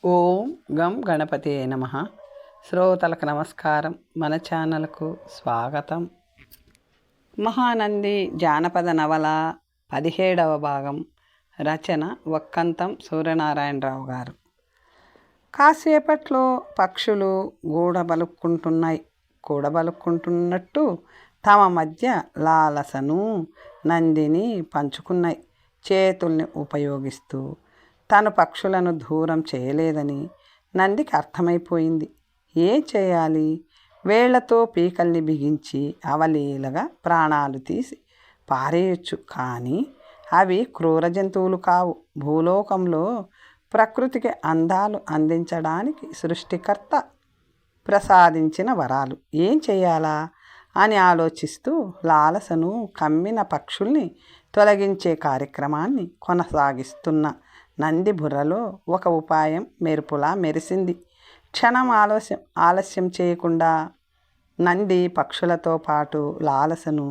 ఓం గం గణపతే నమః. శ్రోతలకు నమస్కారం. మన ఛానల్కు స్వాగతం. మహానంది జానపద నవల 17వ భాగం. రచన వక్కంతం సూర్యనారాయణరావు గారు. కాసేపట్లో పక్షులు కూడబలుక్కుంటున్నట్టు తమ మధ్య లాలసను నందిని పంచుకున్నాయి. చేతుల్ని ఉపయోగిస్తూ తను పక్షులను దూరం చేయలేదని నందికి అర్థమైపోయింది. ఏం చేయాలి? వేళ్లతో పీకల్ని బిగించి అవలీలగా ప్రాణాలు తీసి పారేయచ్చు. కానీ అవి క్రూర జంతువులు కావు. భూలోకంలో ప్రకృతికి అందాలు అందించడానికి సృష్టికర్త ప్రసాదించిన వరాలు. ఏం చేయాలా అని ఆలోచిస్తూ లాలసను కమ్మిన పక్షుల్ని తొలగించే కార్యక్రమాన్ని కొనసాగిస్తున్న నంది బుర్రలో ఒక ఉపాయం మెరుపులా మెరిసింది. క్షణం ఆలస్యం చేయకుండా నంది పక్షులతో పాటు లాలసను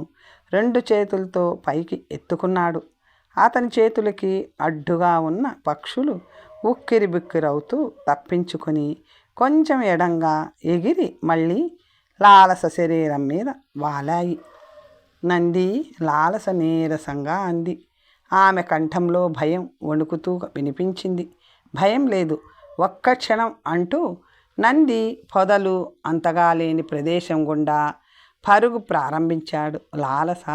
2 చేతులతో పైకి ఎత్తుకున్నాడు. అతని చేతులకి అడ్డుగా ఉన్న పక్షులు ఉక్కిరిబిక్కిరవుతూ తప్పించుకొని కొంచెం ఎడంగా ఎగిరి మళ్ళీ లాలస శరీరం మీద వాలాయి. నంది లాలస నీరసంగా అంది. ఆమె కంఠంలో భయం వణుకుతూ వినిపించింది. భయం లేదు, ఒక్క క్షణం అంటూ నంది పొదలు అంతగా లేని ప్రదేశం గుండా పరుగు ప్రారంభించాడు. లాలస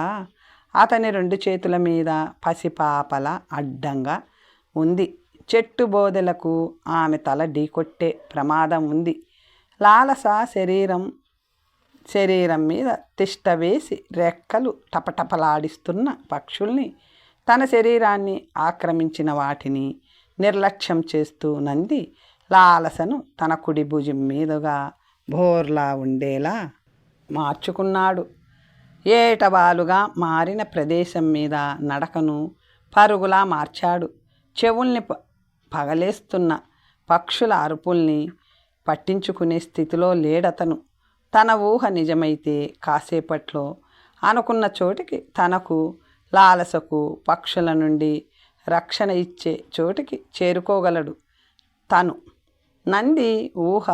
అతని 2 చేతుల మీద పసిపాపల అడ్డంగా ఉంది. చెట్టు బోదెలకు ఆమె తల ఢీకొట్టే ప్రమాదం ఉంది. లాలస శరీరం మీద తిష్ట వేసి రెక్కలు టపటపలాడిస్తున్న పక్షుల్ని, తన శరీరాన్ని ఆక్రమించిన వాటిని నిర్లక్ష్యం చేస్తూ నంది లాలసను తన కుడి భుజం మీదుగా బోర్లా ఉండేలా మార్చుకున్నాడు. ఏటవాలుగా మారిన ప్రదేశం మీద నడకను పరుగులా మార్చాడు. చెవుల్ని పగలేస్తున్న పక్షుల అరుపుల్ని పట్టించుకునే స్థితిలో లేడతను. తన ఊహ నిజమైతే కాసేపట్లో అనుకున్న చోటికి, తనకు లాలసకు పక్షుల నుండి రక్షణ ఇచ్చే చోటికి చేరుకోగలడు తను. నంది ఊహ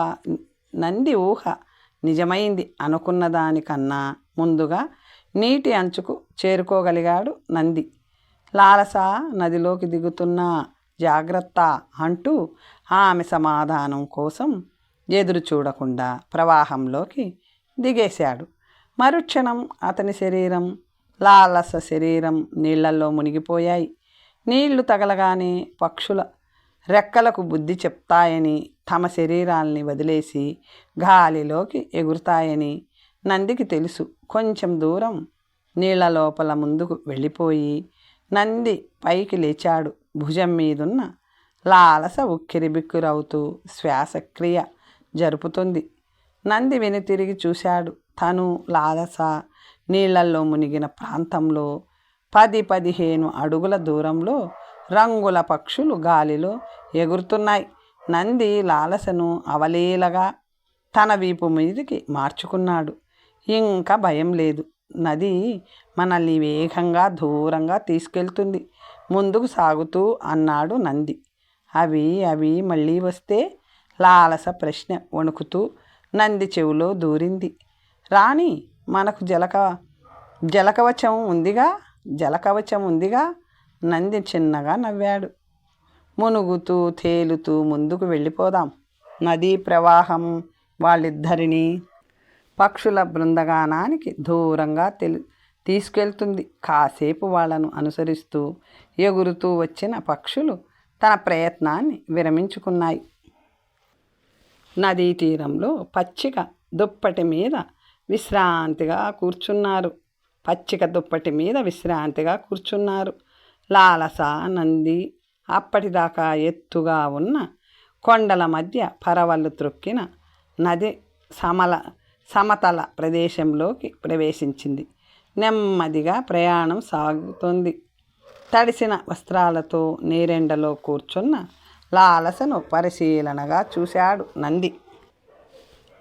నిజమైంది అనుకున్న దానికన్నా ముందుగా నీటి అంచుకు చేరుకోగలిగాడు నంది. లాలస నదిలోకి దిగుతున్నా, జాగ్రత్త అంటూ ఆమె సమాధానం కోసం ఎదురు చూడకుండా ప్రవాహంలోకి దిగేశాడు. మరుక్షణం అతని శరీరం, లాలస శరీరం నీళ్లలో మునిగిపోయాయి. నీళ్లు తగలగానే పక్షుల రెక్కలకు బుద్ధి చెప్తాయని, తమ శరీరాల్ని వదిలేసి గాలిలోకి ఎగురుతాయని నందికి తెలుసు. కొంచెం దూరం నీళ్ల లోపల ముందుకు వెళ్ళిపోయి నంది పైకి లేచాడు. భుజం మీదున్న లాలస ఉక్కిరిబిక్కిరవుతూ శ్వాసక్రియ జరుపుతుంది. నంది వెనుతిరిగి చూశాడు. తను లాలస నీళ్లల్లో మునిగిన ప్రాంతంలో 10-15 అడుగుల దూరంలో రంగుల పక్షులు గాలిలో ఎగురుతున్నాయి. నంది లాలసను అవలీలగా తన వీపు మీదికి మార్చుకున్నాడు. ఇంకా భయం లేదు. నది మనల్ని వేగంగా దూరంగా తీసుకెళ్తుంది. ముందుకు సాగుతూ అన్నాడు నంది. అవి మళ్ళీ వస్తే? లాలస ప్రశ్న వణుకుతూ నంది చెవిలో దూరింది. రాణి, మనకు జలకవచం ఉందిగా. నంది చిన్నగా నవ్వాడు. మునుగుతూ తేలుతూ ముందుకు వెళ్ళిపోదాం. నదీ ప్రవాహం వాళ్ళిద్దరినీ పక్షుల బృందగానానికి దూరంగా తీసుకెళ్తుంది. కాసేపు వాళ్లను అనుసరిస్తూ ఎగురుతూ వచ్చిన పక్షులు తన ప్రయత్నాన్ని విరమించుకున్నాయి. నదీ తీరంలో పచ్చిక దుప్పటి మీద విశ్రాంతిగా కూర్చున్నారు. లాలస, నంది అప్పటిదాకా ఎత్తుగా ఉన్న కొండల మధ్య పరవళ్ళు త్రొక్కిన నది సమతల ప్రదేశంలోకి ప్రవేశించింది. నెమ్మదిగా ప్రయాణం సాగుతోంది. తడిసిన వస్త్రాలతో నీరెండలో కూర్చున్న లాలసను పరిశీలనగా చూశాడు నంది.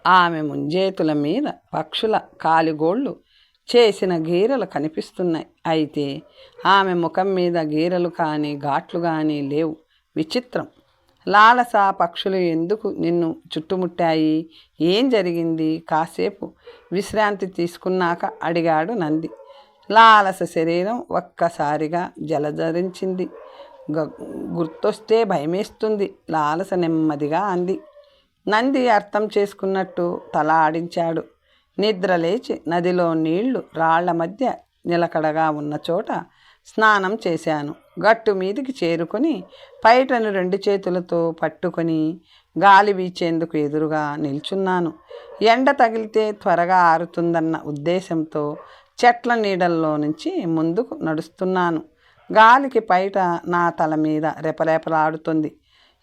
ఆమె ముంజేతుల మీద పక్షుల కాలిగోళ్ళు చేసిన గీరలు కనిపిస్తున్నాయి. అయితే ఆమె ముఖం మీద గీరలు కానీ ఘాట్లు కానీ లేవు. విచిత్రం. లాలస, పక్షులు ఎందుకు నిన్ను చుట్టుముట్టాయి? ఏం జరిగింది? కాసేపు విశ్రాంతి తీసుకున్నాక అడిగాడు నంది. లాలస శరీరం ఒక్కసారిగా జలధరించింది. గుర్తొస్తే భయమేస్తుంది, లాలస నెమ్మదిగా అంది. నంది అర్థం చేసుకున్నట్టు తల ఆడించాడు. నిద్ర లేచి నదిలో నీళ్లు రాళ్ల మధ్య నిలకడగా ఉన్న చోట స్నానం చేశాను. గట్టు మీదికి చేరుకొని పైటను 2 చేతులతో పట్టుకొని గాలి వీచేందుకు ఎదురుగా నిల్చున్నాను. ఎండ తగిలితే త్వరగా ఆరుతుందన్న ఉద్దేశంతో చెట్ల నీడల్లో నుంచి ముందుకు నడుస్తున్నాను. గాలికి పైట నా తల మీద రెపరెపలాడుతుంది.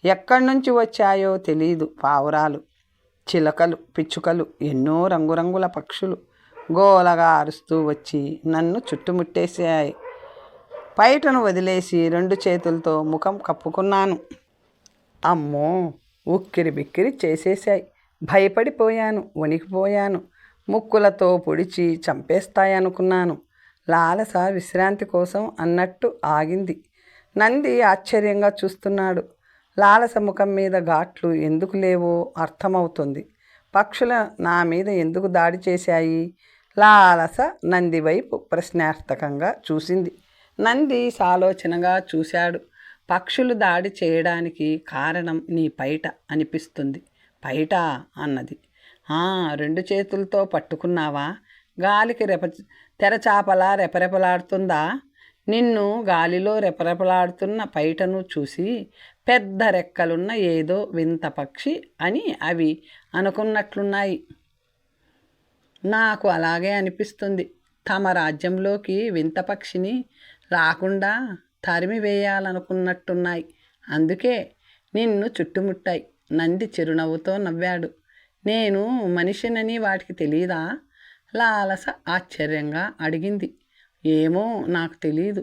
ఎక్కడి నుంచి వచ్చాయో తెలీదు. పావురాలు, చిలకలు, పిచ్చుకలు, ఎన్నో రంగురంగుల పక్షులు గోలగా అరుస్తూ వచ్చి నన్ను చుట్టుముట్టేశాయి. పైటను వదిలేసి 2 చేతులతో ముఖం కప్పుకున్నాను. అమ్మో, ఉక్కిరి బిక్కిరి చేసేశాయి. భయపడిపోయాను, వణికిపోయాను. ముక్కులతో పొడిచి చంపేస్తాయనుకున్నాను. లాలస విశ్రాంతి కోసం అన్నట్టు ఆగింది. నంది ఆశ్చర్యంగా చూస్తున్నాడు. లాలస ముఖం మీద ఘాట్లు ఎందుకు లేవో అర్థమవుతుంది. పక్షుల నా మీద ఎందుకు దాడి చేశాయి? లాలస నంది వైపు ప్రశ్నార్థకంగా చూసింది. నంది సాలోచనగా చూశాడు. పక్షులు దాడి చేయడానికి కారణం నీ పైట అనిపిస్తుంది. పైట అన్నది. 2 చేతులతో పట్టుకున్నావా? గాలికి తెరచాపలా రెపరెపలాడుతుందా? నిన్ను గాలిలో రెపరెపలాడుతున్న పైటను చూసి పెద్ద రెక్కలున్న ఏదో వింత పక్షి అని అవి అనుకున్నట్లున్నాయి. నాకు అలాగే అనిపిస్తుంది. తమ రాజ్యంలోకి వింత పక్షిని రాకుండా తరిమి వేయాలనుకున్నట్టున్నాయి. అందుకే నిన్ను చుట్టుముట్టాయి. నంది చిరునవ్వుతో నవ్వాడు. నేను మనిషినని వాటికి తెలీదా? లాలస ఆశ్చర్యంగా అడిగింది. ఏమో, నాకు తెలీదు.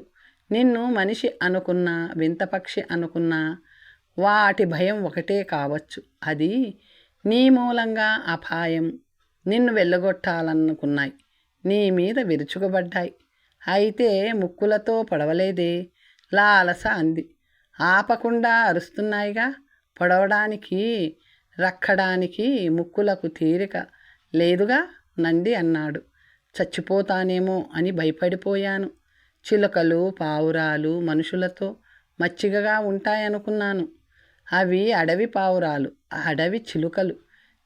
నిన్ను మనిషి అనుకున్నా, వింత పక్షి అనుకున్నా వాటి భయం ఒకటే కావచ్చు. అది నీ మూలంగా అపాయం నిన్ను వెళ్ళగొట్టాలనుకున్నాయి. నీ మీద విరుచుకుపడ్డాయి. అయితే ముక్కులతో పొడవలేదే? లాలస అంది. ఆపకుండా అరుస్తున్నాయిగా. పొడవడానికి, రక్కడానికి ముక్కులకు తీరిక లేదుగా. నంది అన్నాడు. చచ్చిపోతానేమో అని భయపడిపోయాను. చిలుకలు, పావురాలు మనుషులతో మచ్చికగా ఉంటాయనుకున్నాను. అవి అడవి పావురాలు, అడవి చిలుకలు.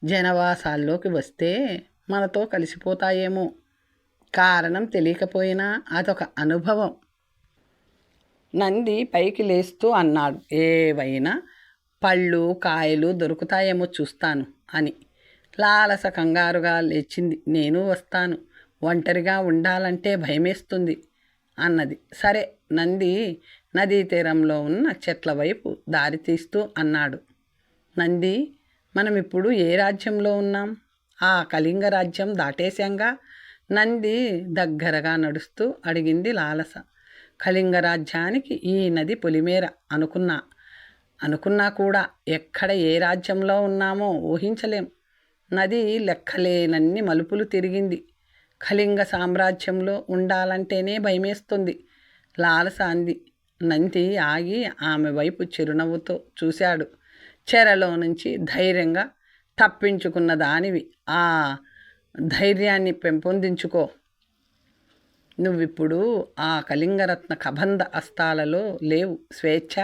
జనవాసాల్లోకి వస్తే మనతో కలిసిపోతాయేమో. కారణం తెలియకపోయినా అదొక అనుభవం. నంది పైకి లేస్తూ అన్నాడు. ఏవైనా పళ్ళు, కాయలు దొరుకుతాయేమో చూస్తాను అని. లాలస కంగారుగా లేచింది. నేను వస్తాను. ఒంటరిగా ఉండాలంటే భయమేస్తుంది అన్నది. సరే, నంది నదీ తీరంలో ఉన్న చెట్ల వైపు దారి తీస్తూ అన్నాడు. నంది, మనం ఇప్పుడు ఏ రాజ్యంలో ఉన్నాం? ఆ కళింగ రాజ్యం దాటేశాంగా. నంది దగ్గరగా నడుస్తూ అడిగింది లాలస. కళింగ రాజ్యానికి ఈ నది పొలిమేర అనుకున్నా కూడా ఎక్కడ ఏ రాజ్యంలో ఉన్నామో ఊహించలేం. నది లెక్కలేనన్ని మలుపులు తిరిగింది. కళింగ సామ్రాజ్యంలో ఉండాలంటేనే భయమేస్తుంది, లాలస అంది. నంది ఆగి ఆమె వైపు చిరునవ్వుతో చూశాడు. చెరలో నుంచి ధైర్యంగా తప్పించుకున్న దానివి. ఆ ధైర్యాన్ని పెంపొందించుకో. నువ్విప్పుడు ఆ కళింగరత్న కబంధ అస్తాలలో లేవు. స్వేచ్ఛ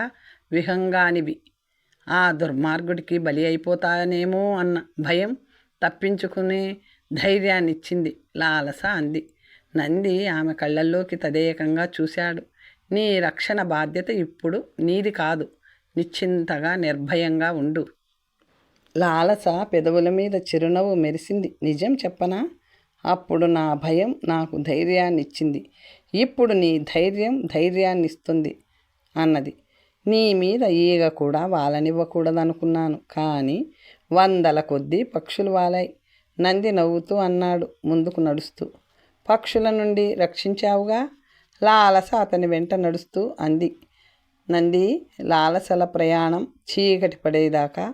విహంగానివి. ఆ దుర్మార్గుడికి బలి అయిపోతానేమో అన్న భయం తప్పించుకునే ధైర్యాన్నిచ్చింది, లాలస అంది. నంది ఆమె కళ్ళల్లోకి తదేకంగా చూశాడు. నీ రక్షణ బాధ్యత ఇప్పుడు నీది కాదు. నిశ్చింతగా నిర్భయంగా ఉండు. లాలస పెదవుల మీద చిరునవ్వు మెరిసింది. నిజం చెప్పనా? అప్పుడు నా భయం నాకు ధైర్యాన్నిచ్చింది. ఇప్పుడు నీ ధైర్యం ధైర్యాన్నిస్తుంది అన్నది. నీ మీద ఈగ కూడా వాలనివ్వకూడదనుకున్నాను, కానీ 100ల కొద్దీ పక్షులు వాలాయి. నంది నవ్వుతూ అన్నాడు, ముందుకు నడుస్తూ. పక్షుల నుండి రక్షించావుగా. లాలస అతని వెంట నడుస్తూ అంది. నంది లాలసల ప్రయాణం చీకటి పడేదాకా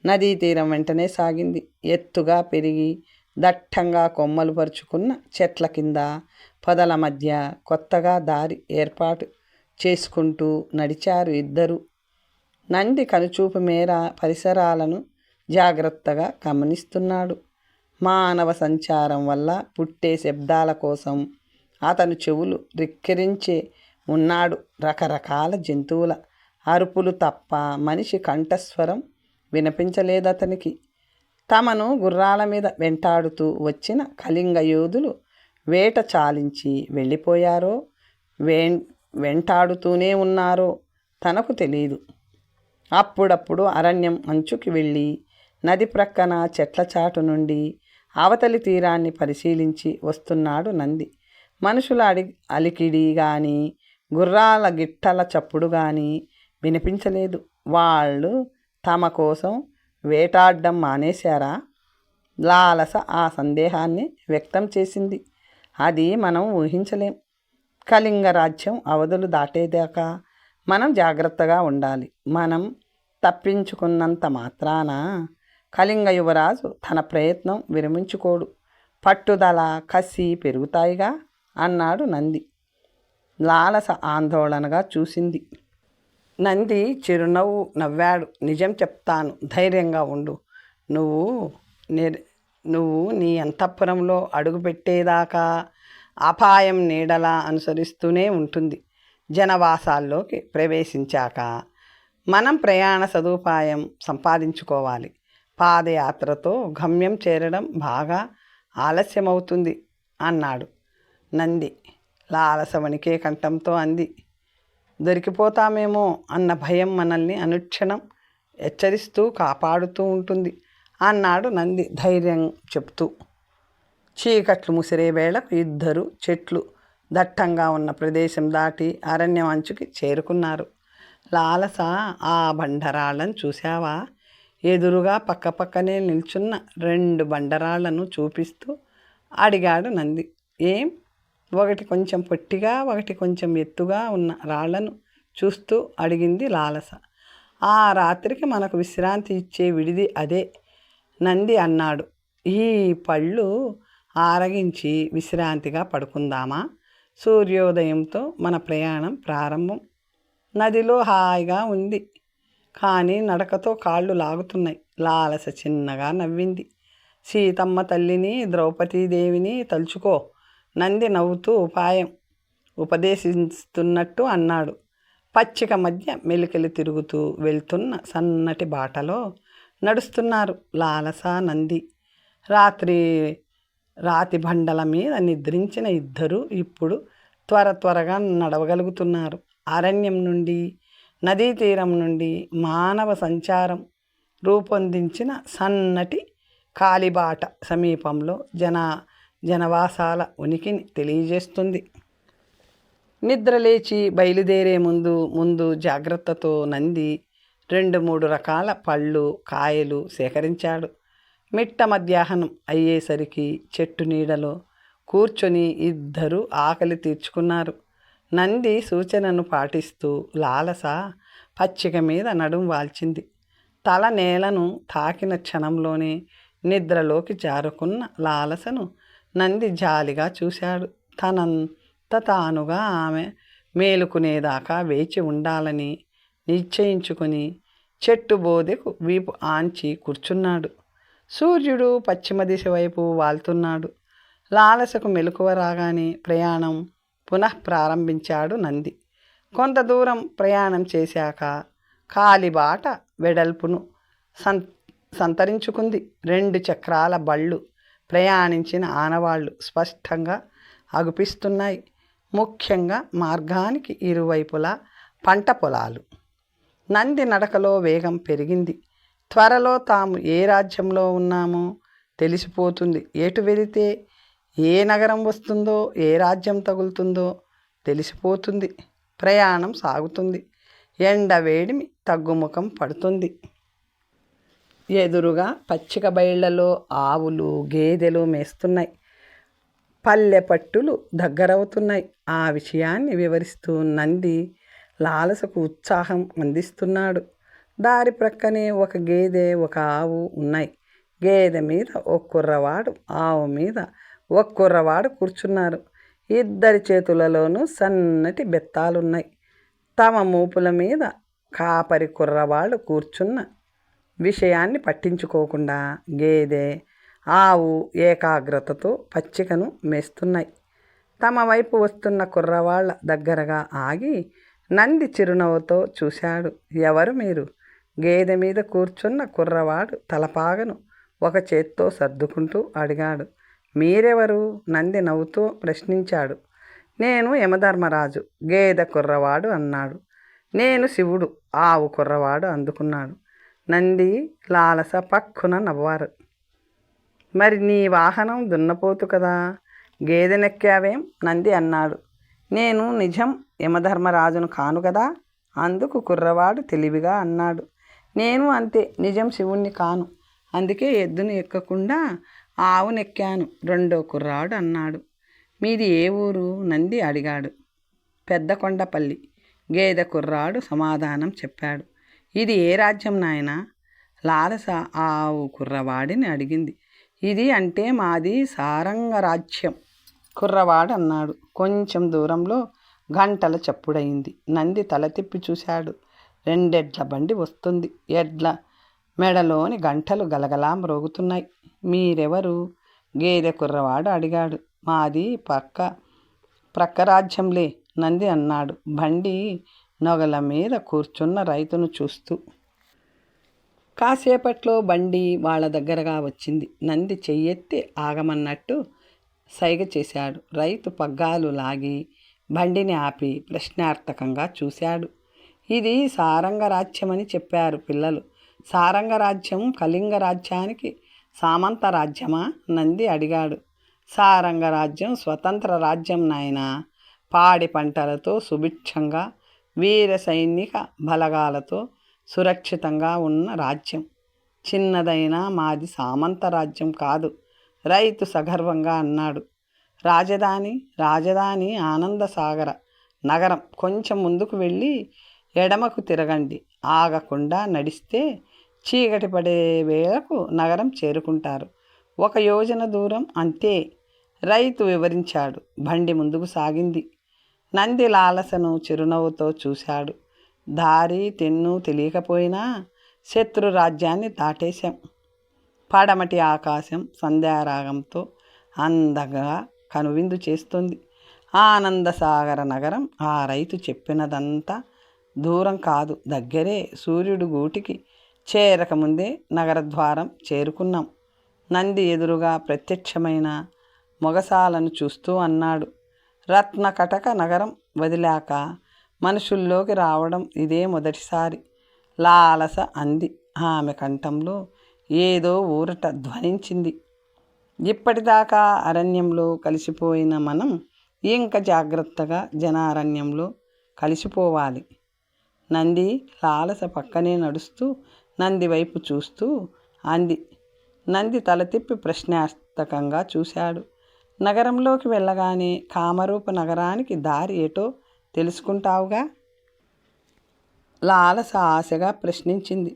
నదీ తీరం వెంటనే సాగింది. ఎత్తుగా పెరిగి దట్టంగా కొమ్మలు పరుచుకున్న చెట్ల కింద, పొదల మధ్య కొత్తగా దారి ఏర్పాటు చేసుకుంటూ నడిచారు ఇద్దరు. నంది కనుచూపు మేర పరిసరాలను జాగ్రత్తగా గమనిస్తున్నాడు. మానవ సంచారం వల్ల పుట్టే శబ్దాల కోసం అతను చెవులు రిక్కిరించే ఉన్నాడు. రకరకాల జంతువుల అరుపులు తప్ప మనిషి కంఠస్వరం వినిపించలేదతనికి. తమను గుర్రాల మీద వెంటాడుతూ వచ్చిన కళింగ యోధులు వేట చాలించి వెళ్ళిపోయారో వెంటాడుతూనే ఉన్నారో తనకు తెలియదు. అప్పుడప్పుడు అరణ్యం అంచుకి వెళ్ళి నది ప్రక్కన చెట్ల చాటు నుండి అవతలి తీరాన్ని పరిశీలించి వస్తున్నాడు నంది. మనుషుల అలికిడి కానీ గుర్రాల గిట్టల చప్పుడు కానీ వినిపించలేదు. వాళ్ళు తమ కోసం వేటాడడం మానేశారా? లాలస ఆ సందేహాన్ని వ్యక్తం చేసింది. అది మనం ఊహించలేం. కళింగ రాజ్యం అవధులు దాటేదాకా మనం జాగ్రత్తగా ఉండాలి. మనం తప్పించుకున్నంత మాత్రాన కళింగ యువరాజు తన ప్రయత్నం విరమించుకోడు. పట్టుదల కసి పెరుగుతాయిగా అన్నాడు నంది. లాలస ఆందోళనగా చూసింది. నంది చిరునవ్వు నవ్వాడు. నిజం చెప్తాను, ధైర్యంగా ఉండు. నువ్వు నీ అంతఃపురంలో అడుగుపెట్టేదాకా అపాయం నీడలా అనుసరిస్తూనే ఉంటుంది. జనవాసాల్లోకి ప్రవేశించాక మనం ప్రయాణ సదుపాయం సంపాదించుకోవాలి. పాదయాత్రతో గమ్యం చేరడం బాగా ఆలస్యమవుతుంది అన్నాడు. నంది లాలస వణికే కంఠంతో అంది. దొరికిపోతామేమో అన్న భయం మనల్ని అనుక్షణం హెచ్చరిస్తూ కాపాడుతూ ఉంటుంది అన్నాడు నంది ధైర్యం చెప్తూ. చీకట్లు ముసిరే వేళకు ఇద్దరు చెట్లు దట్టంగా ఉన్న ప్రదేశం దాటి అరణ్యం అంచుకి చేరుకున్నారు. లాలస, ఆ బండరాళ్ళను చూశావా? ఎదురుగా పక్కపక్కనే నిల్చున్న 2 బండరాళ్లను చూపిస్తూ అడిగాడు నంది. ఏం? ఒకటి కొంచెం పొట్టిగా, ఒకటి కొంచెం ఎత్తుగా ఉన్న రాళ్లను చూస్తూ అడిగింది లాలస. ఆ రాత్రికి మనకు విశ్రాంతి ఇచ్చే విడిది అదే, నంది అన్నాడు. ఈ పళ్ళు ఆరగించి విశ్రాంతిగా పడుకుందామా? సూర్యోదయంతో మన ప్రయాణం ప్రారంభం. నదిలో హాయిగా ఉంది, కానీ నడకతో కాళ్ళు లాగుతున్నాయి. లాలస చిన్నగా నవ్వింది. సీతమ్మ తల్లిని, ద్రౌపదీదేవిని తలుచుకో, నంది నవ్వుతూ ఉపదేశిస్తున్నట్టు అన్నాడు. పచ్చిక మధ్య మెలికలు తిరుగుతూ వెళ్తున్న సన్నటి బాటలో నడుస్తున్నారు లాలస, నంది. రాతి బండల మీద నిద్రించిన ఇద్దరు ఇప్పుడు త్వరగా నడవగలుగుతున్నారు. అరణ్యం నుండి, నదీ తీరం నుండి మానవ సంచారం రూపొందించిన సన్నటి కాలిబాట సమీపంలో జనవాసాల ఉనికిని తెలియజేస్తుంది. నిద్రలేచి బయలుదేరే ముందు జాగ్రత్తతో నంది 2-3 రకాల పళ్ళు, కాయలు సేకరించాడు. మిట్ట మధ్యాహ్నం అయ్యేసరికి చెట్టు నీడలో కూర్చొని ఇద్దరు ఆకలి తీర్చుకున్నారు. నంది సూచనను పాటిస్తూ లాలస పచ్చిక మీద నడుం వాల్చింది. తల నేలను తాకిన క్షణంలోనే నిద్రలోకి జారుకున్న లాలసను నంది జాలిగా చూశాడు. తనంత తానుగా ఆమె మేలుకునేదాకా వేచి ఉండాలని నిశ్చయించుకుని చెట్టు బోదెకు వీపు ఆంచి కూర్చున్నాడు. సూర్యుడు పశ్చిమ దిశ వైపు వాల్తున్నాడు. లాలసకు మెలకువ రాగానే ప్రయాణం పునఃప్రారంభించాడు నంది. కొంత దూరం ప్రయాణం చేశాక కాలిబాట వెడల్పును సంతరించుకుంది. 2 చక్రాల బళ్ళు ప్రయాణించిన ఆనవాళ్లు స్పష్టంగా అగుపిస్తున్నాయి. ముఖ్యంగా మార్గానికి ఇరువైపులా పంట పొలాలు. నంది నడకలో వేగం పెరిగింది. త్వరలో తాము ఏ రాజ్యంలో ఉన్నామో తెలిసిపోతుంది. ఎటు వెళితే ఏ నగరం వస్తుందో, ఏ రాజ్యం తగులుతుందో తెలిసిపోతుంది. ప్రయాణం సాగుతుంది. ఎండ వేడిమి తగ్గుముఖం పడుతుంది. ఎదురుగా పచ్చిక బయళ్లలో ఆవులు, గేదెలు మేస్తున్నాయి. పల్లె పట్టులు దగ్గరవుతున్నాయి. ఆ విషయాన్ని వివరిస్తూ నంది లాలసకు ఉత్సాహం అందిస్తున్నాడు. దారి ప్రక్కనే ఒక గేదె, ఒక ఆవు ఉన్నాయి. గేదె మీద ఒక కుర్రవాడు, ఆవు మీద ఒక కుర్రవాడు కూర్చున్నారు. ఇద్దరి చేతులలోనూ సన్నటి బెత్తాలున్నాయి. తమ మూపుల మీద కాపరి కుర్రవాళ్ళు కూర్చున్న విషయాన్ని పట్టించుకోకుండా గేదె, ఆవు ఏకాగ్రతతో పచ్చికను మేస్తున్నాయి. తమ వైపు వస్తున్న కుర్రవాళ్ల దగ్గరగా ఆగి నంది చిరునవ్వుతో చూశాడు. ఎవరు మీరు? గేదె మీద కూర్చున్న కుర్రవాడు తలపాగను ఒక చేత్తో సర్దుకుంటూ అడిగాడు. మీరెవరు? నంది నవ్వుతూ ప్రశ్నించాడు. నేను యమధర్మరాజు, గేదె కుర్రవాడు అన్నాడు. నేను శివుడు, ఆవు కుర్రవాడు అందుకున్నాడు. నంది, లాలస పక్కున నవ్వారు. మరి నీ వాహనం దున్నపోతు కదా, గేదెనెక్కావేం? నంది అన్నాడు. నేను నిజం యమధర్మరాజును కాను కదా. అందుకు కుర్రవాడు తెలివిగా అన్నాడు. నేను అంతే, నిజం శివుణ్ణి కాను. అందుకే ఎద్దును ఎక్కకుండా ఆవునెక్కాను. రెండో కుర్రాడు అన్నాడు. మీది ఏ ఊరు? నంది అడిగాడు. పెద్దకొండపల్లి, గేదె కుర్రాడు సమాధానం చెప్పాడు. ఇది ఏ రాజ్యం నాయనా? లాలస ఆవు కుర్రవాడిని అడిగింది. ఇది అంటే మాది సారంగ రాజ్యం, కుర్రవాడు అన్నాడు. కొంచెం దూరంలో గంటల చప్పుడయింది. నంది తల తిప్పి చూశాడు. రెండెడ్ల బండి వస్తుంది. ఎడ్ల మెడలోని గంటలు గలగలా మ్రోగుతున్నాయి. మీరెవరు? గేదె కుర్రవాడు అడిగాడు. మాది ప్రక్క రాజ్యంలే, నంది అన్నాడు బండి నొగల మీద కూర్చున్న రైతును చూస్తూ. కాసేపట్లో బండి వాళ్ళ దగ్గరగా వచ్చింది. నంది చెయ్యెత్తి ఆగమన్నట్టు సైగ చేశాడు. రైతు పగ్గాలు లాగి బండిని ఆపి ప్రశ్నార్థకంగా చూశాడు. ఇది సారంగ రాజ్యమని చెప్పారు పిల్లలు. సారంగ రాజ్యం కళింగ రాజ్యానికి సామంత రాజ్యమా? నంది అడిగాడు. సారంగ రాజ్యం స్వతంత్ర రాజ్యం నాయనా. పాడి పంటలతో సుభిక్షంగా వీర సైనిక బలగాలతో సురక్షితంగా ఉన్న రాజ్యం. చిన్నదైనా మాది సామంత రాజ్యం కాదు, రైతు సగర్వంగా అన్నాడు. రాజధాని ఆనందసాగర నగరం. కొంచెం ముందుకు వెళ్ళి ఎడమకు తిరగండి. ఆగకుండా నడిస్తే చీకటి పడే వేళకు నగరం చేరుకుంటారు. 1 యోజన దూరం అంతే, రైతు వివరించాడు. బండి ముందుకు సాగింది. నంది లాలసను చిరునవ్వుతో చూశాడు. దారి తెన్ను తెలియకపోయినా శత్రు రాజ్యాన్ని దాటేశాం. పడమటి ఆకాశం సంధ్యారాగంతో అందంగా కనువిందు చేస్తుంది. ఆనందసాగర నగరం ఆ రైతు చెప్పినదంతా దూరం కాదు, దగ్గరే. సూర్యుడు గూటికి చేరకముందే నగరద్వారం చేరుకున్నాం. నంది ఎదురుగా ప్రత్యక్షమైన మొగసాలను చూస్తూ అన్నాడు. రత్న కటక నగరం వదిలాక మనుషుల్లోకి రావడం ఇదే మొదటిసారి, లాలస అంది. ఆమె కంఠంలో ఏదో ఊరట ధ్వనించింది. ఇప్పటిదాకా అరణ్యంలో కలిసిపోయిన మనం ఇంకా జాగ్రత్తగా జనారణ్యంలో కలిసిపోవాలి. నంది లాలస పక్కనే నడుస్తూ నంది వైపు చూస్తూ అంది. నంది తల తిప్పి ప్రశ్నార్థకంగా చూశాడు. నగరంలోకి వెళ్ళగానే కామరూప నగరానికి దారి ఏటో తెలుసుకుంటావుగా? లాలస ఆశగా ప్రశ్నించింది.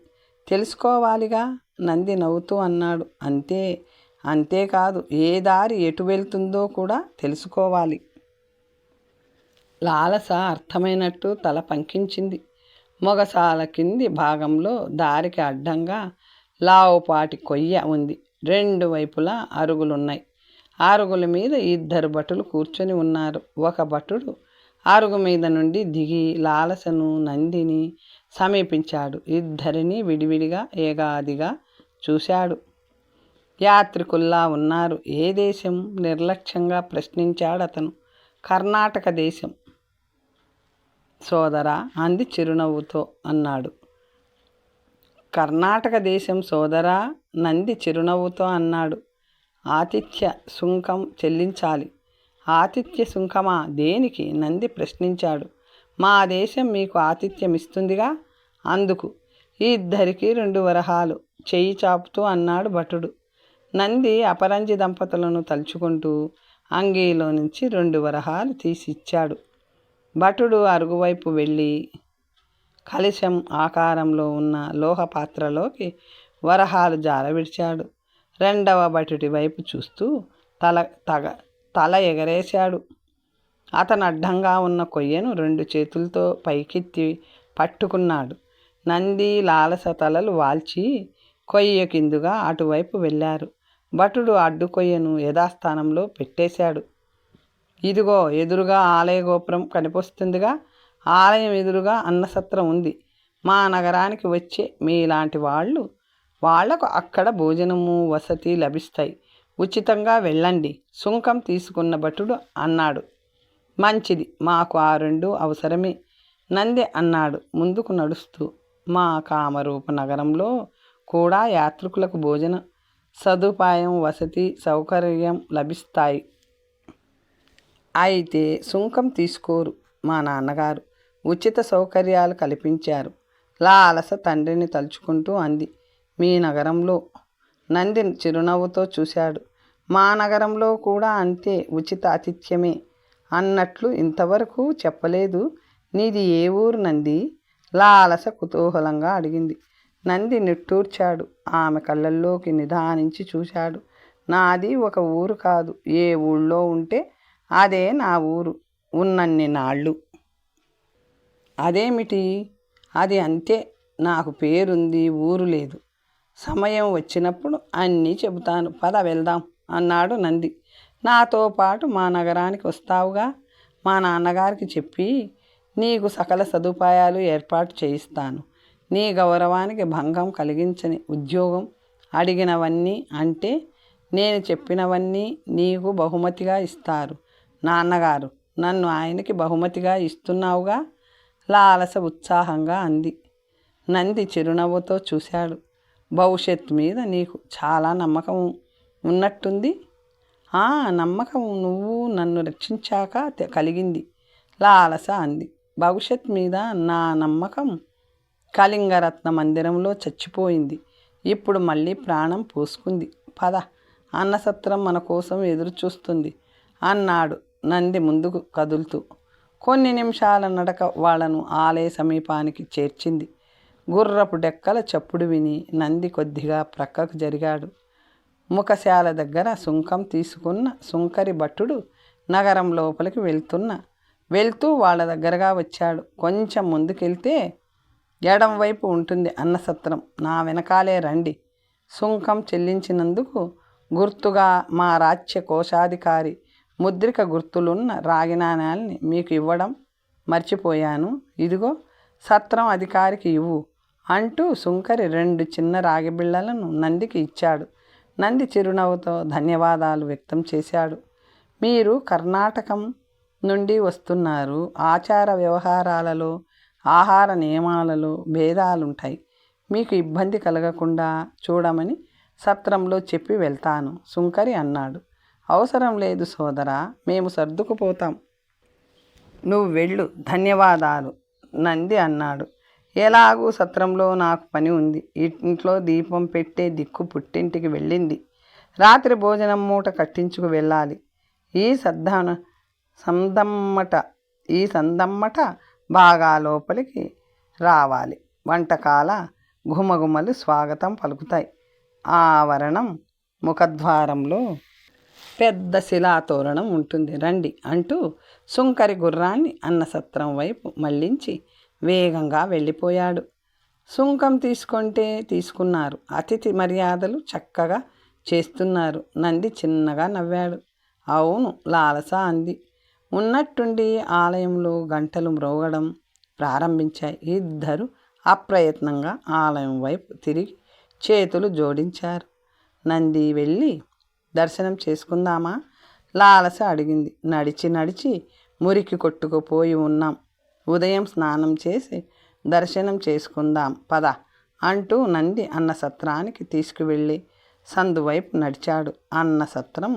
తెలుసుకోవాలిగా, నంది నవ్వుతూ అన్నాడు. అంతేకాదు, ఏ దారి ఎటు వెళ్తుందో కూడా తెలుసుకోవాలి. లాలస అర్థమైనట్టు తల పంకించింది. మొగసాల కింది భాగంలో దారికి అడ్డంగా లావుపాటి కొయ్య ఉంది. 2 వైపులా అరుగులున్నాయి. అరుగుల మీద 2 భటులు కూర్చొని ఉన్నారు. ఒక భటుడు అరుగు మీద నుండి దిగి లాలసను నందిని సమీపించాడు. ఇద్దరిని విడివిడిగా ఏగాదిగా చూశాడు. యాత్రికుల్లా ఉన్నారు. ఏ దేశం? నిర్లక్ష్యంగా ప్రశ్నించాడతను. కర్ణాటక దేశం సోదరా, అంది చిరునవ్వుతో అన్నాడు. కర్ణాటక దేశం సోదరా, నంది చిరునవ్వుతో అన్నాడు. ఆతిథ్య సుంకం చెల్లించాలి. ఆతిథ్య సుంకమా? దేనికి? నంది ప్రశ్నించాడు. మా దేశం మీకు ఆతిథ్యం ఇస్తుందిగా, అందుకు. ఇద్దరికి 2 వరహాలు చెయ్యి చాపుతూ అన్నాడు భటుడు. నంది అపరంజి దంపతులను తలుచుకుంటూ అంగీలో నుంచి 2 వరహాలు తీసి ఇచ్చాడు. భటుడు అరుగువైపు వెళ్ళి కలశం ఆకారంలో ఉన్న లోహ పాత్రలోకి వరహాలు జారవిడిచాడు. 2వ భటుడి వైపు చూస్తూ తల ఎగరేశాడు. అతను అడ్డంగా ఉన్న కొయ్యను 2 చేతులతో పైకెత్తి పట్టుకున్నాడు. నంది లాలస తలలు వాల్చి కొయ్య కిందుగా అటువైపు వెళ్ళారు. భటుడు అడ్డు కొయ్యను యథాస్థానంలో పెట్టేశాడు. ఇదిగో ఎదురుగా ఆలయ గోపురం కనిపిస్తుందిగా. ఆలయం ఎదురుగా అన్నసత్రం ఉంది. మా నగరానికి వచ్చే మీలాంటి వాళ్లకు అక్కడ భోజనము వసతి లభిస్తాయి. ఉచితంగా వెళ్ళండి, సుంకం తీసుకున్న భటుడు అన్నాడు. మంచిది, మాకు ఆ రెండు అవసరమే, నంది అన్నాడు ముందుకు నడుస్తూ. మా కామరూప నగరంలో కూడా యాత్రికులకు భోజన సదుపాయం వసతి సౌకర్యం లభిస్తాయి. అయితే సుంకం తీసుకోరు. మా నాన్నగారు ఉచిత సౌకర్యాలు కల్పించారు. లాలస తండ్రిని తలుచుకుంటూ అంది. మీ నగరంలో? నంది చిరునవ్వుతో చూశాడు. మా నగరంలో కూడా అంతే, ఉచిత ఆతిథ్యమే. అన్నట్లు ఇంతవరకు చెప్పలేదు. నీది ఏ ఊరు నంది? లాలస కుతూహలంగా అడిగింది. నంది నిట్టూర్చాడు. ఆమె కళ్ళల్లోకి నిదానించి చూశాడు. నాది ఒక ఊరు కాదు, ఏ ఊళ్ళో ఉంటే అదే నా ఊరు ఉన్నన్ని నాళ్ళు. అదేమిటి? అది అంతే, నాకు పేరుంది, ఊరు లేదు. సమయం వచ్చినప్పుడు అన్నీ చెబుతాను, పద వెళ్దాం అన్నాడు నంది. నాతో పాటు మా నగరానికి వస్తావుగా? మా నాన్నగారికి చెప్పి నీకు సకల సదుపాయాలు ఏర్పాటు చేయిస్తాను. నీ గౌరవానికి భంగం కలిగించని ఉద్యోగం, అడిగినవన్నీ అంటే నేను చెప్పినవన్నీ నీకు బహుమతిగా ఇస్తారు. నాన్నగారు, నన్ను ఆయనకి బహుమతిగా ఇస్తున్నావుగా? లాలస ఉత్సాహంగా అంది. నంది చిరునవ్వుతో చూశాడు. భవిష్యత్తు మీద నీకు చాలా నమ్మకం ఉన్నట్టుంది. ఆ నమ్మకం నువ్వు నన్ను రక్షించాక కలిగింది, లాలస అంది. భవిష్యత్ మీద నా నమ్మకం కళింగరత్న మందిరంలో చచ్చిపోయింది. ఇప్పుడు మళ్ళీ ప్రాణం పోసుకుంది. పద, అన్నసత్రం మన కోసం ఎదురు చూస్తుంది అన్నాడు నంది ముందుకు కదులుతూ. కొన్ని నిమిషాల నడక వాళ్లను ఆలయ సమీపానికి చేర్చింది. గుర్రపు డెక్కల చప్పుడు విని నంది కొద్దిగా ప్రక్కకు జరిగాడు. ముఖశాల దగ్గర సుంకం తీసుకున్న సుంకరి భట్టుడు నగరం లోపలికి వెళ్తూ వాళ్ళ దగ్గరగా వచ్చాడు. కొంచెం ముందుకెళ్తే ఎడం వైపు ఉంటుంది అన్నసత్రం, నా వెనకాలే రండి. సుంకం చెల్లించినందుకు గుర్తుగా మా రాజ్య కోశాధికారి ముద్రిక గుర్తులున్న రాగి నాణ్యాల్ని మీకు ఇవ్వడం మర్చిపోయాను. ఇదిగో సత్రం అధికారికి ఇవ్వు అంటూ సుంకరి 2 చిన్న రాగి బిళ్ళలను నందికి ఇచ్చాడు. నంది చిరునవ్వుతో ధన్యవాదాలు వ్యక్తం చేశాడు. మీరు కర్ణాటకం నుండి వస్తున్నారు. ఆచార వ్యవహారాలలో, ఆహార నియమాలలో భేదాలుంటాయి. మీకు ఇబ్బంది కలగకుండా చూడమని సత్రంలో చెప్పి వెళ్తాను, సుంకరి అన్నాడు. అవసరం లేదు సోదరా, మేము సర్దుకుపోతాం, నువ్వు వెళ్ళు. ధన్యవాదాలు, నంది అన్నాడు. ఎలాగూ సత్రంలో నాకు పని ఉంది. ఇంట్లో దీపం పెట్టే దిక్కు పుట్టింటికి వెళ్ళింది. రాత్రి భోజనం మూట కట్టించుకు వెళ్ళాలి. ఈ సందమ్మట బాగా లోపలికి రావాలి. వంటకాల ఘుమఘుమలు స్వాగతం పలుకుతాయి. ఆవరణం ముఖద్వారంలో పెద్ద శిలాతోరణం ఉంటుంది, రండి అంటూ సుంకరి గుర్రాన్ని అన్నసత్రం వైపు మళ్లించి వేగంగా వెళ్ళిపోయాడు. సుంకం తీసుకున్నారు. అతిథి మర్యాదలు చక్కగా చేస్తున్నారు. నంది చిన్నగా నవ్వాడు. అవును, లాలస అంది. ఉన్నట్టుండి ఆలయంలో గంటలు మ్రోగడం ప్రారంభించాయి. ఇద్దరు అప్రయత్నంగా ఆలయం వైపు తిరిగి చేతులు జోడించారు. నంది వెళ్ళి దర్శనం చేసుకుందామా? లాలస అడిగింది. నడిచి మురికి కొట్టుకుపోయి ఉన్నాం. ఉదయం స్నానం చేసి దర్శనం చేసుకుందాం పద అంటూ నంది అన్నసత్రానికి తీసుకువెళ్ళి సందువైపు నడిచాడు. అన్నసత్రం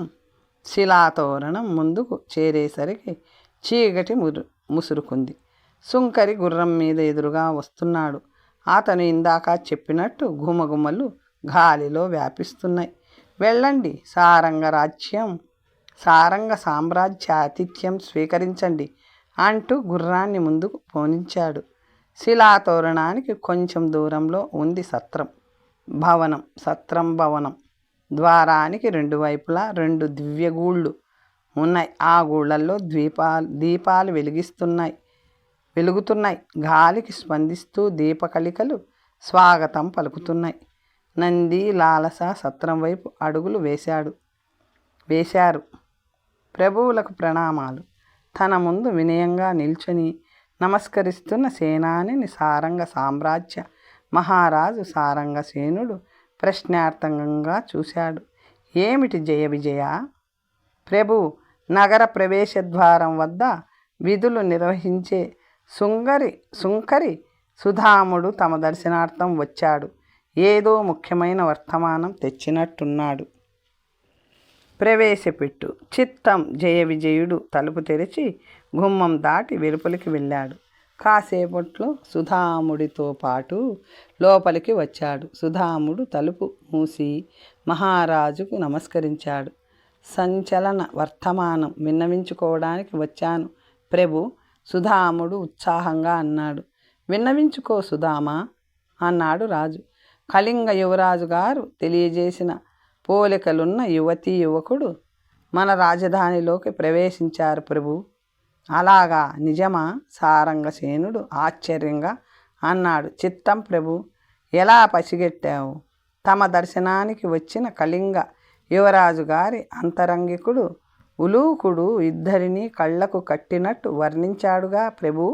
శిలాతోరణం ముందుకు చేరేసరికి చీకటి ముసురుకుంది. సుంకరి గుర్రం మీద ఎదురుగా వస్తున్నాడు. అతను ఇందాక చెప్పినట్టు ఘుమఘుమలు గాలిలో వ్యాపిస్తున్నాయి. వెళ్ళండి, సారంగ సామ్రాజ్య ఆతిథ్యం స్వీకరించండి అంటూ గుర్రాన్ని ముందుకు పోనించాడు. శిలాతోరణానికి కొంచెం దూరంలో ఉంది సత్రం భవనం. ద్వారానికి 2 వైపులా 2 దివ్యగూళ్ళు ఉన్నాయి. ఆ గూళ్ళల్లో దీపాలు వెలుగుతున్నాయి. గాలికి స్పందిస్తూ దీపకళికలు స్వాగతం పలుకుతున్నాయి. నంది లాలస సత్రం వైపు అడుగులు వేశారు. ప్రభువులకు ప్రణామాలు. తన ముందు వినయంగా నిల్చుని నమస్కరిస్తున్న సేనానిని సారంగ సామ్రాజ్య మహారాజు సారంగసేనుడు ప్రశ్నార్థకంగా చూశాడు. ఏమిటి జయ విజయ? ప్రభు, నగర ప్రవేశద్వారం వద్ద విధులు నిర్వహించే సుంకరి సుధాముడు తమ దర్శనార్థం వచ్చాడు. ఏదో ముఖ్యమైన వర్తమానం తెచ్చినట్టున్నాడు. ప్రవేశపెట్టు. చిత్తం. జయ విజయుడు తలుపు తెరిచి గుమ్మం దాటి వెలుపలికి వెళ్ళాడు. కాసేపట్లో సుధాముడితో పాటు లోపలికి వచ్చాడు. సుధాముడు తలుపు మూసి మహారాజుకు నమస్కరించాడు. సంచలన వర్తమానం విన్నవించుకోవడానికి వచ్చాను ప్రభు, సుధాముడు ఉత్సాహంగా అన్నాడు. విన్నవించుకో సుధామా అన్నాడు రాజు. కళింగ యువరాజు గారు తెలియజేసిన పోలికలున్న యువతీ యువకుడు మన రాజధానిలోకి ప్రవేశించారు ప్రభు. అలాగా? నిజమా? సారంగసేనుడు ఆశ్చర్యంగా అన్నాడు. చిత్తం ప్రభు. ఎలా పసిగట్టావు? తమ దర్శనానికి వచ్చిన కళింగ యువరాజు గారి అంతరంగికుడు ఉలూకుడు ఇద్దరినీ కళ్ళకు కట్టినట్టు వర్ణించాడుగా ప్రభు.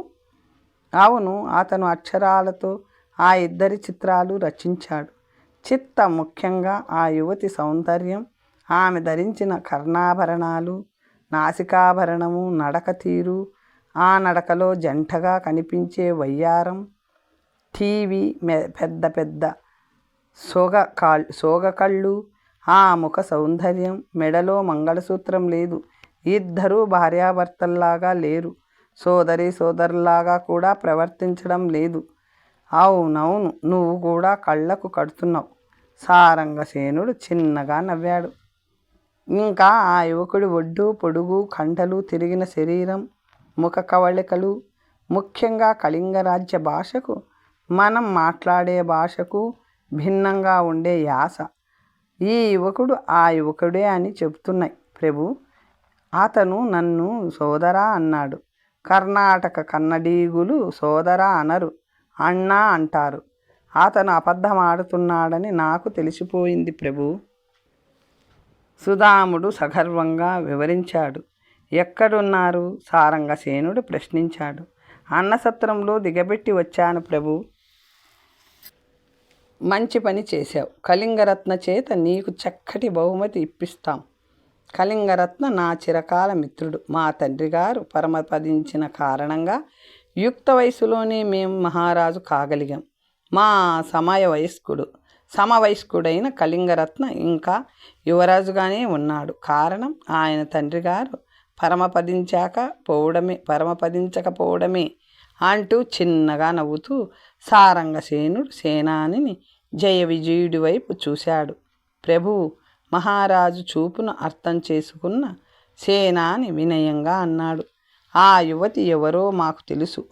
అవును, అతను అక్షరాలతో ఆ ఇద్దరి చిత్రాలు రచించాడు. చిత్త ముఖ్యంగా ఆ యువతి సౌందర్యం, ఆమె ధరించిన కర్ణాభరణాలు, నాసికాభరణము, నడక తీరు, ఆ నడకలో జంటగా కనిపించే వయ్యారం, పెద్ద పెద్ద సోగకళ్ళు, ఆ ముఖ సౌందర్యం. మెడలో మంగళసూత్రం లేదు. ఇద్దరూ భార్యాభర్తల్లాగా లేరు. సోదరులాగా కూడా ప్రవర్తించడం లేదు. అవునవును, నువ్వు కూడా కళ్ళకు కడుతున్నావు. సారంగసేనుడు చిన్నగా నవ్వాడు. ఇంకా ఆ యువకుడి ఒడ్డు పొడుగు, కంఠలు తిరిగిన శరీరం, ముఖ కవళికలు, ముఖ్యంగా కళింగ రాజ్య భాషకు మనం మాట్లాడే భాషకు భిన్నంగా ఉండే యాస. ఈ యువకుడు ఆ యువకుడే అని చెబుతున్నాయి ప్రభు. అతను నన్ను సోదరా అన్నాడు. కర్ణాటక కన్నడీగులు సోదరా అనరు, అన్నా అంటారు. అతను అబద్ధమాడుతున్నాడని నాకు తెలిసిపోయింది ప్రభు. సుధాముడు సగర్వంగా వివరించాడు. ఎక్కడున్నారు? సారంగసేనుడు ప్రశ్నించాడు. అన్నసత్రంలో దిగబెట్టి వచ్చాను ప్రభు. మంచి పని చేశావు. కళింగరత్న చేత నీకు చక్కటి బహుమతి ఇప్పిస్తాం. కళింగరత్న నా చిరకాల మిత్రుడు. మా తండ్రి గారు పరమపదించిన కారణంగా యుక్త వయసులోనే మేము మహారాజు కాగలిగాం. మా సమవయస్కుడైన కళింగరత్న ఇంకా యువరాజుగానే ఉన్నాడు. కారణం ఆయన తండ్రి గారు పరమపదించకపోవడమే అంటూ చిన్నగా నవ్వుతూ సారంగసేనుడు సేనానిని జయ విజయుడి వైపు చూశాడు. ప్రభువు, మహారాజు చూపును అర్థం చేసుకున్న సేనాని వినయంగా అన్నాడు. ఆ యువతి ఎవరో మాకు తెలుసు.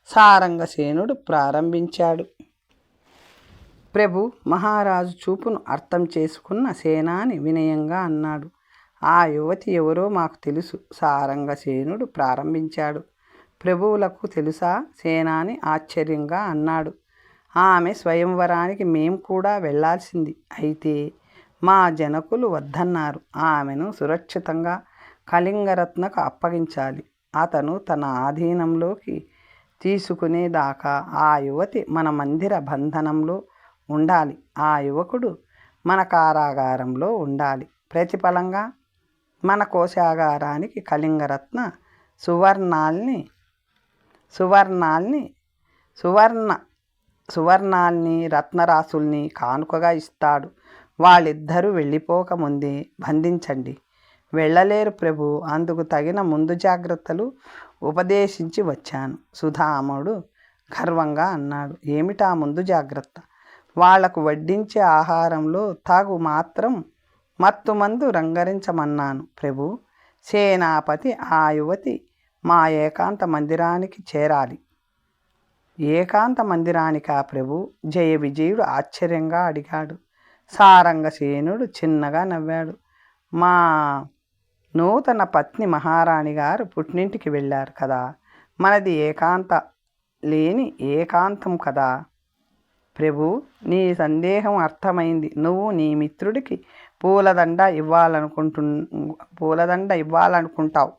సారంగసేనుడు ప్రారంభించాడు. ప్రభు, మహారాజు చూపును అర్థం చేసుకున్న సేనాని వినయంగా అన్నాడు. ఆ యువతి ఎవరో మాకు తెలుసు. సారంగసేనుడు ప్రారంభించాడు. ప్రభువులకు తెలుసా? సేనాని ఆశ్చర్యంగా అన్నాడు. ఆమె స్వయంవరానికి మేం కూడా వెళ్లాల్సింది. అయితే మా జనకులు వద్దన్నారు. ఆమెను సురక్షితంగా కళింగరత్నకు అప్పగించాలి. అతను తన ఆధీనంలోకి తీసుకునేదాకా ఆ యువతి మన మందిర బంధనంలో ఉండాలి. ఆ యువకుడు మన కారాగారంలో ఉండాలి. ప్రతిఫలంగా మన కోశాగారానికి కళింగరత్న సువర్ణాల్ని రత్నరాసుల్ని కానుకగా ఇస్తాడు. వాళ్ళిద్దరూ వెళ్ళిపోకముందే బంధించండి. వెళ్ళలేరు ప్రభు. అందుకు తగిన ముందు జాగ్రత్తలు ఉపదేశించి వచ్చాను. సుధాముడు గర్వంగా అన్నాడు. ఏమిటా ముందు జాగ్రత్త? వాళ్లకు వడ్డించే ఆహారంలో తాగు మాత్రం మత్తుమందు రంగరించమన్నాను ప్రభు. సేనాపతి ఆ యువతి మా ఏకాంత మందిరానికి చేరాలి. ఏకాంత మందిరానికా ప్రభు? జయ విజయుడు ఆశ్చర్యంగా అడిగాడు. సారంగసేనుడు చిన్నగా నవ్వాడు. మా నూతన పత్ని మహారాణి గారు పుట్టినింటికి వెళ్ళారు కదా, మనది ఏకాంత లేని ఏకాంతం కదా. ప్రభు, నీ సందేహం అర్థమైంది. నువ్వు నీ మిత్రుడికి పూలదండ ఇవ్వాలనుకుంటావు.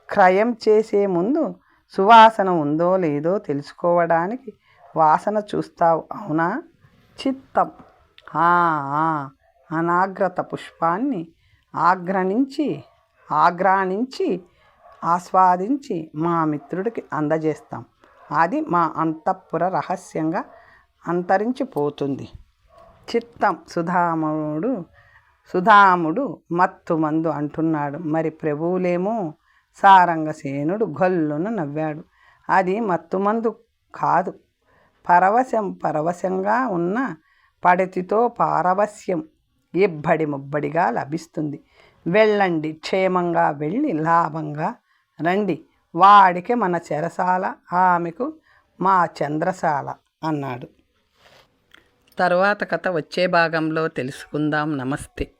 క్రయం చేసే ముందు సువాసన ఉందో లేదో తెలుసుకోవడానికి వాసన చూస్తావు, అవునా? చిత్తం. అనాగ్రత పుష్పాన్ని ఆగ్రానించి ఆస్వాదించి మా మిత్రుడికి అందజేస్తాం. అది మా అంతఃపుర రహస్యంగా అంతరించిపోతుంది. చిత్తం. సుధాముడు మత్తుమందు అంటున్నాడు. మరి ప్రభువులేమో? సారంగసేనుడు గొల్లున నవ్వాడు. అది మత్తుమందు కాదు, పరవశంగా ఉన్న పడతితో పారవస్యం ఇబ్బడి ముబ్బడిగా లభిస్తుంది. వెళ్ళండి, క్షేమంగా వెళ్ళి లాభంగా రండి. వాడికి మన చెరసాల, ఆమెకు మా చంద్రశాల అన్నాడు. తరువాత కథ వచ్చే భాగంలో తెలుసుకుందాం. నమస్తే.